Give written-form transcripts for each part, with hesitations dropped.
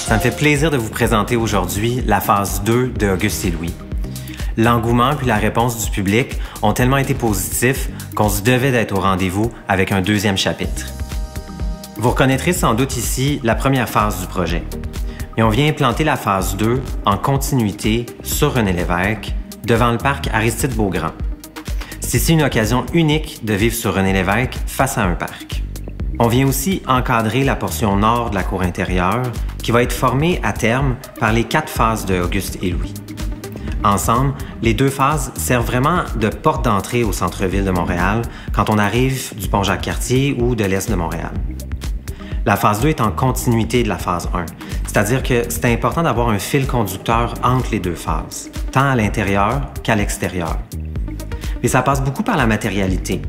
Ça me fait plaisir de vous présenter aujourd'hui la phase 2 de Auguste et Louis. L'engouement puis la réponse du public ont tellement été positifs qu'on se devait d'être au rendez-vous avec un deuxième chapitre. Vous reconnaîtrez sans doute ici la première phase du projet. Et on vient implanter la phase 2 en continuité sur René Lévesque, devant le parc Aristide-Beaugrand. C'est ici une occasion unique de vivre sur René Lévesque face à un parc. On vient aussi encadrer la portion nord de la cour intérieure qui va être formée à terme par les 4 phases de Auguste et Louis. Ensemble, les 2 phases servent vraiment de porte d'entrée au centre-ville de Montréal quand on arrive du pont Jacques-Cartier ou de l'est de Montréal. La phase 2 est en continuité de la phase 1, c'est-à-dire que c'est important d'avoir un fil conducteur entre les 2 phases, tant à l'intérieur qu'à l'extérieur. Mais ça passe beaucoup par la matérialité.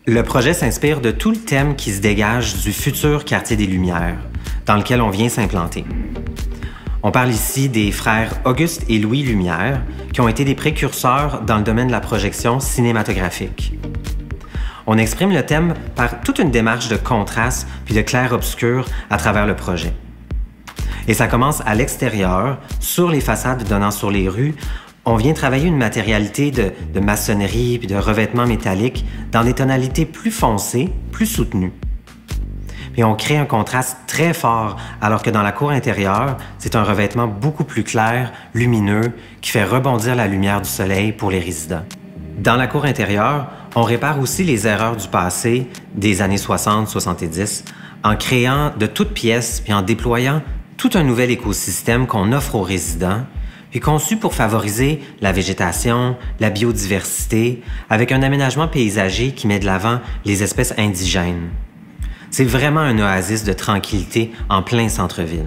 Le projet s'inspire de tout le thème qui se dégage du futur quartier des Lumières, dans lequel on vient s'implanter. On parle ici des frères Auguste et Louis Lumière, qui ont été des précurseurs dans le domaine de la projection cinématographique. On exprime le thème par toute une démarche de contraste puis de clair-obscur à travers le projet. Et ça commence à l'extérieur, sur les façades donnant sur les rues. On vient travailler une matérialité de maçonnerie puis de revêtements métalliques dans des tonalités plus foncées, plus soutenues. Puis on crée un contraste très fort, alors que dans la cour intérieure, c'est un revêtement beaucoup plus clair, lumineux, qui fait rebondir la lumière du soleil pour les résidents. Dans la cour intérieure, on répare aussi les erreurs du passé, des années 60-70, en créant de toutes pièces puis en déployant tout un nouvel écosystème qu'on offre aux résidents, puis conçu pour favoriser la végétation, la biodiversité, avec un aménagement paysager qui met de l'avant les espèces indigènes. C'est vraiment un oasis de tranquillité en plein centre-ville.